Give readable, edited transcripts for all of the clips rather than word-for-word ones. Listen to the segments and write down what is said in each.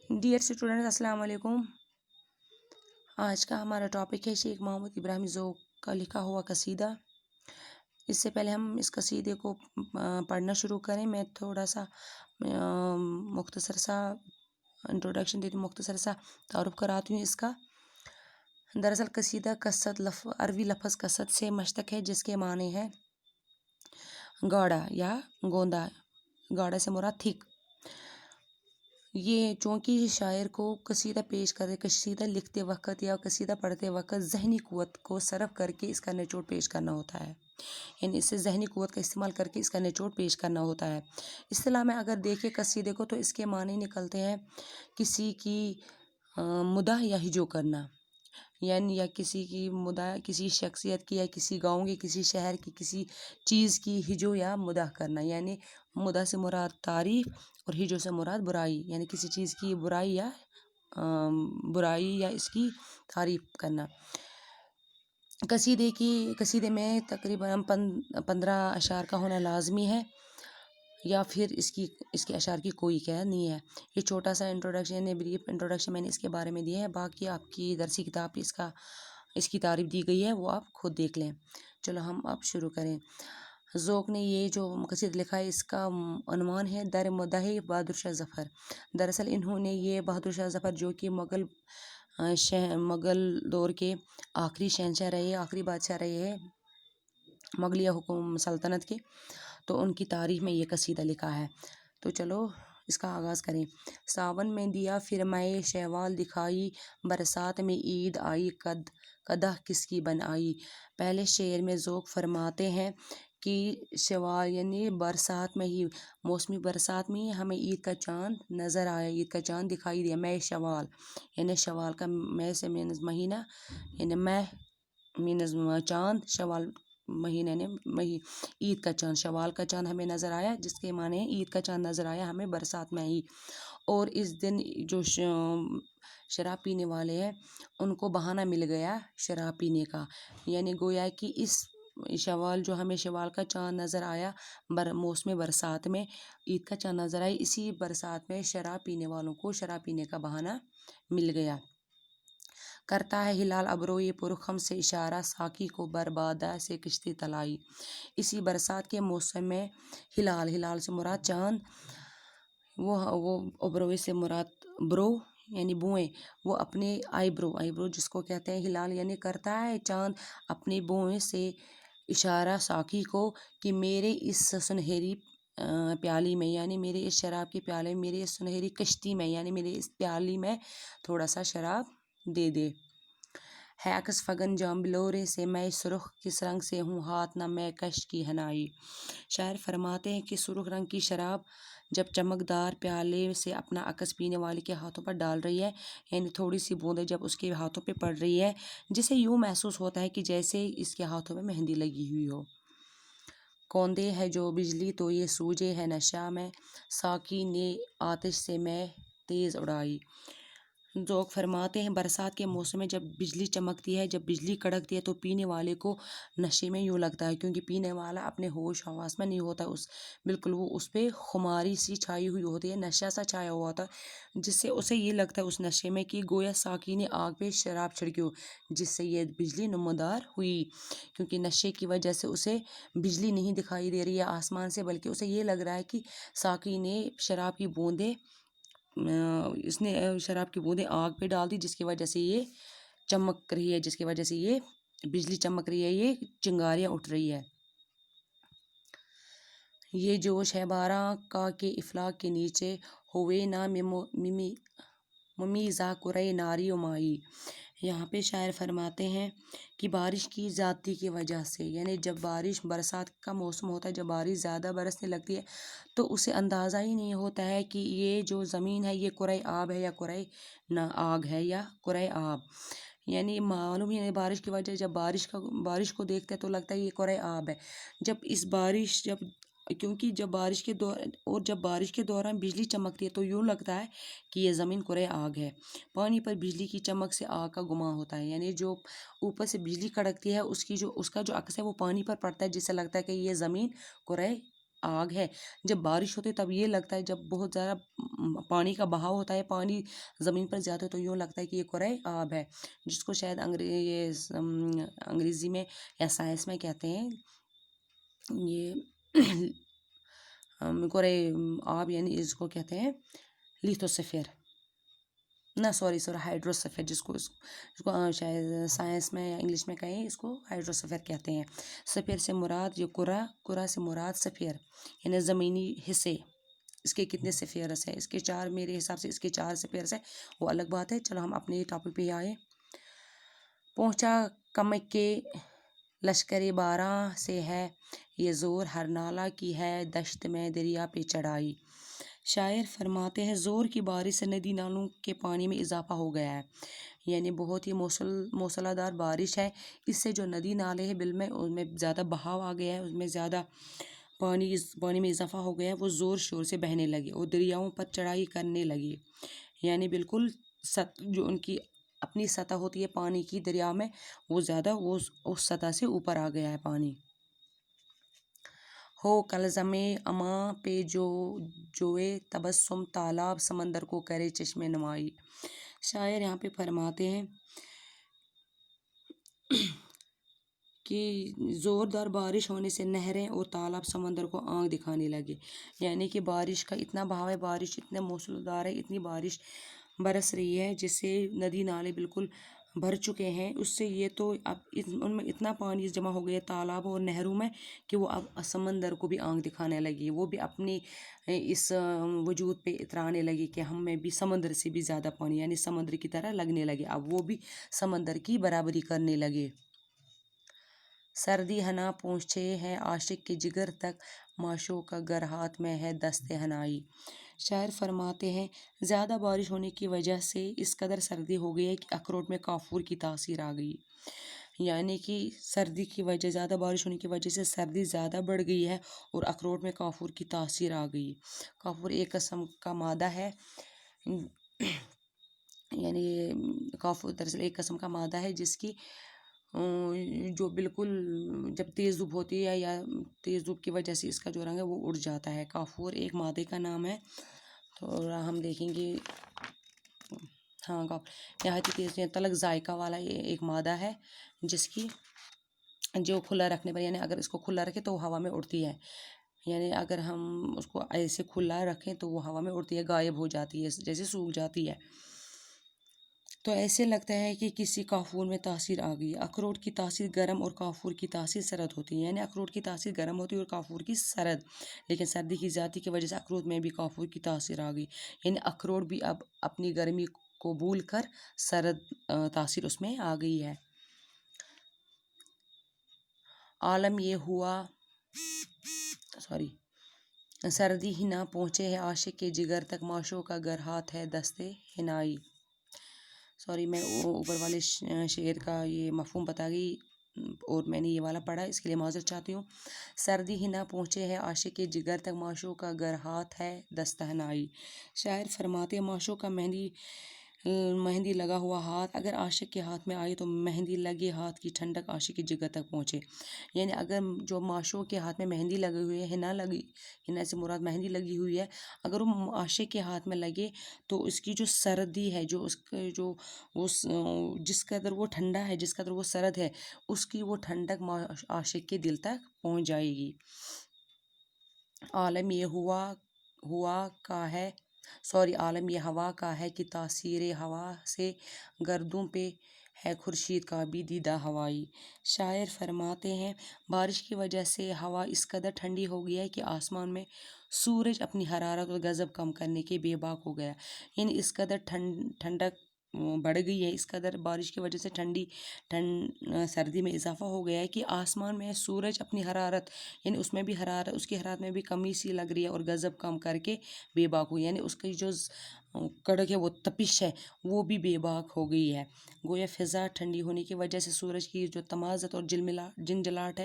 Dear student السلام علیکم۔ آج کا ہمارا ٹاپک ہے شیخ محمود ابراہیم ذوق کا لکھا ہوا قصیدہ۔ اس سے پہلے ہم اس قصیدے کو پڑھنا شروع کریں، میں تھوڑا سا مختصر سا انٹروڈکشن دیتی ہوں، مختصر سا تعارف کراتی ہوں اس کا۔ دراصل قصیدہ قصد عربی لفظ قصد سے مشتق ہے، جس کے معنی ہے گاڑا یا گوندا۔ گاڑا سے مراد تھک۔ یہ چونکہ شاعر کو قصیدہ لکھتے وقت یا قصیدہ پڑھتے وقت ذہنی قوت کو صرف کر کے اس کا نچوڑ پیش کرنا ہوتا ہے، یعنی اس سے ذہنی قوت کا استعمال کر کے اس کا نچوڑ پیش کرنا ہوتا ہے۔ اصطلاح میں اگر دیکھیں قصیدے کو تو اس کے معنی نکلتے ہیں کسی کی مدح یا ہجو کرنا، یعنی یا کسی کی مدح، کسی شخصیت کی یا کسی گاؤں کی، کسی شہر کی، کسی چیز کی ہجو یا مدح کرنا، یعنی مدح سے مراد تعریف اور ہجو سے مراد برائی، یعنی کسی چیز کی برائی یا اس کی تعریف کرنا۔ قصیدے میں تقریباً 15 اشعار کا ہونا لازمی ہے، یا پھر اس کے اشعار کی کوئی قید نہیں ہے۔ یہ چھوٹا سا انٹروڈکشن، یعنی بریف انٹروڈکشن میں نے اس کے بارے میں دیا ہے، باقی آپ کی درسی کتاب پہ اس کی تعریف دی گئی ہے، وہ آپ خود دیکھ لیں۔ چلو ہم اب شروع کریں۔ ذوق نے یہ جو قصیدہ لکھا ہے، اس کا عنوان ہے در مدح بہادر شاہ ظفر۔ دراصل انہوں نے یہ بہادر شاہ ظفر، جو کہ مغل دور کے آخری شہنشاہ رہے، آخری بادشاہ رہے ہیں مغلیہ سلطنت کے، تو ان کی تعریف میں یہ قصیدہ لکھا ہے۔ تو چلو اس کا آغاز کریں۔ ساون میں دیا پھر مے شیوال دکھائی، برسات میں عید آئی قدح کس کی بن آئی۔ پہلے شعر میں ذوق فرماتے ہیں کہ شوال یعنی برسات میں ہی، موسمی برسات میں ہی ہمیں عید کا چاند نظر آیا، عید کا چاند دکھائی دیا۔ مے شوال یعنی شوال کا مے سے مینز مہینہ، یعنی مے مینز چاند، شوال مہینہ یعنی عید کا چاند، شوال کا چاند ہمیں نظر آیا، جس کے معنی ہے عید کا چاند نظر آیا ہمیں برسات میں ہی۔ اور اس دن جو شراب پینے والے ہیں ان کو بہانہ مل گیا شراب پینے کا، یعنی گویا کہ اس جو ہمیں شوال کا چاند نظر آیا موسم برسات میں، عید کا چاند نظر آیا، اسی برسات میں شراب پینے والوں کو شراب پینے کا بہانہ مل گیا۔ کرتا ہے ہلال ابروئے پرخم سے اشارہ، ساقی کو بربادہ سے کشتی تلائی۔ اسی برسات کے موسم میں ہلال سے مراد چاند، وہ ابروئے سے مراد برو یعنی بوئیں، وہ اپنے آئی برو جس کو کہتے ہیں ہلال، یعنی کرتا ہے چاند اپنی بوئیں سے اشارہ ساقی کو کہ میرے اس سنہری پیالی میں، یعنی میرے اس شراب کے پیالے میں، میرے اس سنہری کشتی میں، یعنی میرے اس پیالی میں تھوڑا سا شراب دے دے۔ ہے عکس فگن جام بلورے سے، میں سرخ کس رنگ سے ہوں ہاتھ نہ میں کش کی حنائی۔ شاعر فرماتے ہیں کہ سرخ رنگ کی شراب جب چمکدار پیالے سے اپنا عکس پینے والے کے ہاتھوں پر ڈال رہی ہے، یعنی تھوڑی سی بوندیں جب اس کے ہاتھوں پہ پڑ رہی ہے، جسے یوں محسوس ہوتا ہے کہ جیسے اس کے ہاتھوں میں مہندی لگی ہوئی ہو۔ کوندے ہے جو بجلی تو یہ سوجے ہے نشہ میں، ساقی نے آتش سے میں تیز اڑائی۔ ذوق فرماتے ہیں برسات کے موسم میں جب بجلی چمکتی ہے، جب بجلی کڑکتی ہے، تو پینے والے کو نشے میں یوں لگتا ہے، کیونکہ پینے والا اپنے ہوش حواس میں نہیں ہوتا، بالکل وہ اس پہ خماری سی چھائی ہوئی ہوتی ہے، نشہ سا چھایا ہوا ہوتا ہے، جس سے اسے یہ لگتا ہے اس نشے میں کہ گویا ساقی نے آگ پہ شراب چھڑکی ہو، جس سے یہ بجلی نمودار ہوئی۔ کیونکہ نشے کی وجہ سے اسے بجلی نہیں دکھائی دے رہی ہے آسمان سے، بلکہ اسے یہ لگ رہا ہے کہ ساقی نے شراب کی بوندیں آگ پہ ڈال دی، جس کی وجہ سے یہ چمک رہی ہے، جس کی وجہ سے یہ بجلی چمک رہی ہے، یہ چنگاریاں اٹھ رہی ہے۔ یہ جوش ہے باراں کا کہ افلاک کے نیچے، ہوئے نہ ممیزہ کرۂ ناری و مائی۔ یہاں پہ شاعر فرماتے ہیں کہ بارش کی زیادتی کی وجہ سے، یعنی جب برسات کا موسم ہوتا ہے، جب بارش زیادہ برسنے لگتی ہے، تو اسے اندازہ ہی نہیں ہوتا ہے کہ یہ جو زمین ہے یہ کرۂ آب ہے یا کرۂ آگ ہے یا کرۂ آب، یعنی معلوم ہی نہیں بارش کی وجہ، جب بارش کو دیکھتے تو لگتا ہے یہ کرۂ آب ہے۔ کیونکہ جب بارش کے دوران بجلی چمکتی ہے تو یوں لگتا ہے کہ یہ زمین کرۂ آگ ہے۔ پانی پر بجلی کی چمک سے آگ کا گمان ہوتا ہے، یعنی جو اوپر سے بجلی کڑکتی ہے اس کا جو عکس ہے وہ پانی پر پڑتا ہے، جس سے لگتا ہے کہ یہ زمین کرۂ آگ ہے۔ جب بارش ہوتی ہے تب یہ لگتا ہے، جب بہت زیادہ پانی کا بہاؤ ہوتا ہے، پانی زمین پر زیادہ تو یوں لگتا ہے کہ یہ کرۂ آب ہے، جس کو شاید انگریزی میں یا سائنس میں کہتے ہیں یہ کرۂ آب، یعنی اس کو کہتے ہیں لیتھوسفیر، نہ سوری ہائیڈروسفیر، جس کو شاید سائنس میں یا انگلش میں کہیں اس کو ہائیڈروسفیر کہتے ہیں۔ سفیر سے مراد یہ کرہ سے مراد سفیر یعنی زمینی حصے، اس کے کتنے سفیرس ہیں، اس کے 4، میرے حساب سے اس کے 4 سفیرس ہیں، وہ الگ بات ہے۔ چلو ہم اپنے ٹاپک پہ ہی آئے۔ پہنچا کمک کے لشکر باراں سے ہے یہ زور، ہر نالہ کی ہے دشت میں دریا پہ چڑھائی۔ شاعر فرماتے ہیں زور کی بارش سے ندی نالوں کے پانی میں اضافہ ہو گیا ہے، یعنی بہت ہی موسلا دھار بارش ہے، اس سے جو ندی نالے ہیں بل میں ان میں زیادہ بہاؤ آ گیا ہے، اس میں زیادہ پانی میں اضافہ ہو گیا ہے، وہ زور شور سے بہنے لگے اور دریاؤں پر چڑھائی کرنے لگے، یعنی بالکل جو ان کی اپنی سطح ہوتی ہے پانی کی دریا میں، وہ زیادہ اس سطح سے اوپر آ گیا ہے پانی۔ ہو کلزم اماں پہ جوئے تبسم، تالاب سمندر کو کرے چشم نمائی۔ شاعر یہاں پہ فرماتے ہیں کہ زوردار بارش ہونے سے نہریں اور تالاب سمندر کو آنکھ دکھانے لگے، یعنی کہ بارش کا اتنا بہاؤ ہے، بارش اتنے موسلادھار ہے، اتنی بارش برس رہی ہے جس سے ندی نالے بالکل بھر چکے ہیں، اس سے یہ تو اب ان میں اتنا پانی جمع ہو گیا تالاب اور نہروں میں کہ وہ اب سمندر کو بھی آنکھ دکھانے لگی، وہ بھی اپنی اس وجود پہ اترانے لگی کہ ہم میں بھی سمندر سے بھی زیادہ پانی، یعنی سمندر کی طرح لگنے لگے، اب وہ بھی سمندر کی برابری کرنے لگے۔ سردی ہنا پہنچے ہے عاشق کے جگر تک، معشوق کا گر ہاتھ میں ہے دست حنائی۔ شاعر فرماتے ہیں زیادہ بارش ہونے کی وجہ سے اس قدر سردی ہو گئی ہے کہ اخروٹ میں کافور کی تاثیر آ گئی، یعنی کہ سردی کی وجہ، زیادہ بارش ہونے کی وجہ سے سردی زیادہ بڑھ گئی ہے اور اخروٹ میں کافور کی تاثیر آ گئی۔ کافور ایک قسم کا مادہ ہے، یعنی کافور دراصل ایک قسم کا مادہ ہے جس کی جو بالکل جب تیز دھوپ ہوتی ہے یا تیز دھوپ کی وجہ سے اس کا جو رنگ ہے وہ اڑ جاتا ہے۔ کافور ایک مادے کا نام ہے، تو ہم دیکھیں گے، ہاں نہایت تیز تلخ ذائقہ والا یہ ایک مادہ ہے جس کی جو کھلا رکھنے پر، یعنی اگر اس کو کھلا رکھے تو وہ ہوا میں اڑتی ہے، یعنی اگر ہم اس کو ایسے کھلا رکھیں تو وہ ہوا میں اڑتی ہے، غائب ہو جاتی ہے، جیسے سوکھ جاتی ہے، تو ایسے لگتا ہے کہ کسی کافور میں تاثیر آ گئی۔ اخروٹ کی تاثیر گرم اور کافور کی تاثیر سرد ہوتی ہے، یعنی اخروٹ کی تاثیر گرم ہوتی ہے اور کافور کی سرد، لیکن سردی کی زیادتی کی وجہ سے اخروٹ میں بھی کافور کی تاثیر آ گئی، یعنی اخروٹ بھی اب اپنی گرمی کو بھول کر سرد تاثیر اس میں آ گئی ہے۔ عالم یہ ہوا سردی ہی نہ پہنچے ہے عاشق کے جگر تک، معشوق کا گر ہاتھ ہے دست حنائی۔ میں اوپر والے شعر کا یہ مفہوم بتا گئی اور میں نے یہ والا پڑھا، اس کے لیے معذرت چاہتی ہوں۔ سردی ہی نہ پہنچے ہے عاشق کے جگر تک، معشوق کا گر ہاتھ ہے دست حنائی۔ شاعر فرماتے ہیں معشوق کا مہندی لگا ہوا ہاتھ اگر عاشق کے ہاتھ میں آئے تو مہندی لگے ہاتھ کی ٹھنڈک عاشق کی جگر تک پہنچے، یعنی اگر جو معشوق کے ہاتھ میں مہندی لگی ہوئی ہے، حنا سے مراد مہندی لگی ہوئی ہے، اگر وہ عاشق کے ہاتھ میں لگے تو اس کی جو سردی ہے، جس قدر وہ ٹھنڈا ہے، جس قدر وہ سرد ہے، اس کی وہ ٹھنڈک عاشق کے دل تک پہنچ جائے گی۔ عالم یہ عالم یہ ہوا کا ہے کہ تاثیر ہوا سے گردوں پہ ہے خورشید کا بھی دیدہ ہوائی۔ شاعر فرماتے ہیں بارش کی وجہ سے ہوا اس قدر ٹھنڈی ہو گئی ہے کہ آسمان میں سورج اپنی حرارت اور غضب کم کرنے کے بے باک ہو گیا، یعنی اس قدر ٹھنڈک بڑھ گئی ہے، اس قدر بارش کی وجہ سے سردی میں اضافہ ہو گیا ہے کہ آسمان میں سورج اپنی حرارت، یعنی اس کی حرارت میں بھی کمی سی لگ رہی ہے اور غضب کم کر کے بے باک ہوئی، یعنی اس کی جو کڑک ہے، وہ تپش ہے، وہ بھی بے باک ہو گئی ہے۔ گویا فضا ٹھنڈی ہونے کی وجہ سے سورج کی جو تمازت اور جلملاہٹ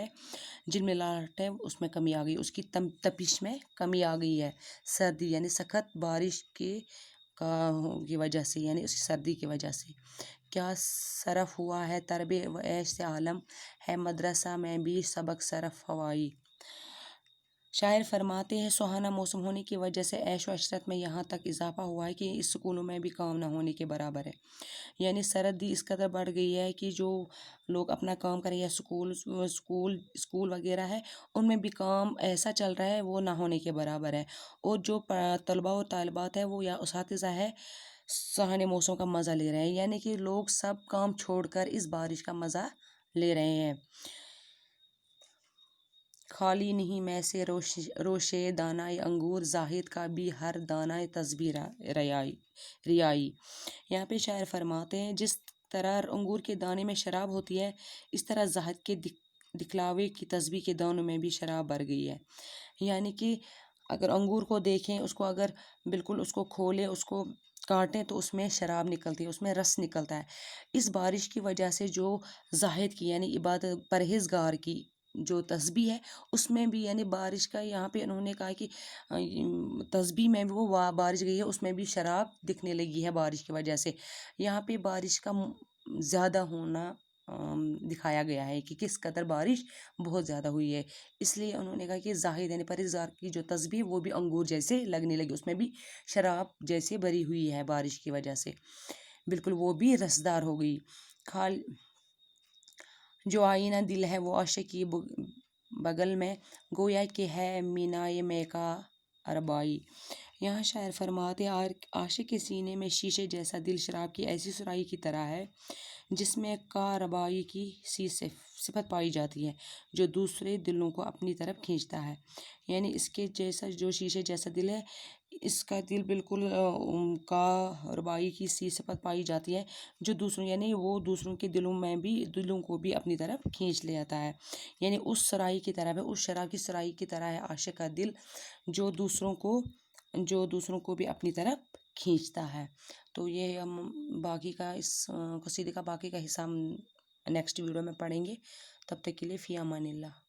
ہے اس میں کمی آ گئی، اس کی تپش میں کمی آ گئی ہے۔ سردی یعنی سخت بارش کی وجہ سے، یعنی اس سردی کی وجہ سے کیا صرف ہوا ہے طرب عیش سے عالم، ہے مدرسہ میں بھی سبق صرف ہوائی۔ شاعر فرماتے ہیں سہانا موسم ہونے کی وجہ سے عیش و عشرت میں یہاں تک اضافہ ہوا ہے کہ اس سکولوں میں بھی کام نہ ہونے کے برابر ہے. یعنی سردی اس قدر بڑھ گئی ہے کہ جو لوگ اپنا کام کریں یا اسکول وغیرہ ہے ان میں بھی کام ایسا چل رہا ہے وہ نہ ہونے کے برابر ہے. اور جو طلباء اور طالبات ہے وہ یا اساتذہ ہے سہانے موسم کا مزہ لے رہے ہیں. یعنی کہ لوگ سب کام چھوڑ کر اس بارش کا مزہ لے رہے ہیں. خالی نہیں میں سے روشے دانائے انگور زاہد کا بھی ہر دانائے تسبیح ریائی. یہاں پہ شاعر فرماتے ہیں جس طرح انگور کے دانے میں شراب ہوتی ہے اس طرح زاہد کے دکھلاوے کی تسبیح کے دانوں میں بھی شراب بھر گئی ہے. یعنی کہ اگر انگور کو دیکھیں اس کو اگر بالکل اس کو کھولیں اس کو کاٹیں تو اس میں شراب نکلتی ہے اس میں رس نکلتا ہے. اس بارش کی وجہ سے جو زاہد کی یعنی عبادت پرہیزگار کی جو تسبیح ہے اس میں بھی یعنی بارش کا یہاں پہ انہوں نے کہا کہ تسبیح میں بھی وہ بارش گئی ہے اس میں بھی شراب دکھنے لگی ہے بارش کی وجہ سے. یہاں پہ بارش کا زیادہ ہونا دکھایا گیا ہے کہ کس قدر بارش بہت زیادہ ہوئی ہے. اس لیے انہوں نے کہا کہ زاہد یعنی پرہیزگار کی جو تسبیح وہ بھی انگور جیسے لگنے لگی اس میں بھی شراب جیسے بھری ہوئی ہے بارش کی وجہ سے بالکل وہ بھی رسدار ہو گئی. جو آئینہ دل ہے وہ عاشق کی بغل میں گویا کہ ہے مینائے میں کا اربائی. یہاں شاعر فرماتے عاشق کے سینے میں شیشے جیسا دل شراب کی ایسی سرائی کی طرح ہے جس میں کاربائی کی سی صفت پائی جاتی ہے جو دوسرے دلوں کو اپنی طرف کھینچتا ہے. یعنی اس کے جیسا جو شیشے جیسا دل ہے اس کا دل بالکل کاربائی کی سی صفت پائی جاتی ہے جو دوسروں یعنی وہ دوسروں کے دلوں کو بھی اپنی طرف کھینچ لے آتا ہے. یعنی اس سرائی کی طرح ہے اس شراب کی سرائی کی طرح ہے عاشق کا دل جو دوسروں کو بھی اپنی طرف کھینچتا ہے. تو یہ ہم باقی کا اس قصیدے کا باقی کا حصہ ہم نیکسٹ ویڈیو میں پڑھیں گے. تب تک کے لیے فی امان اللہ.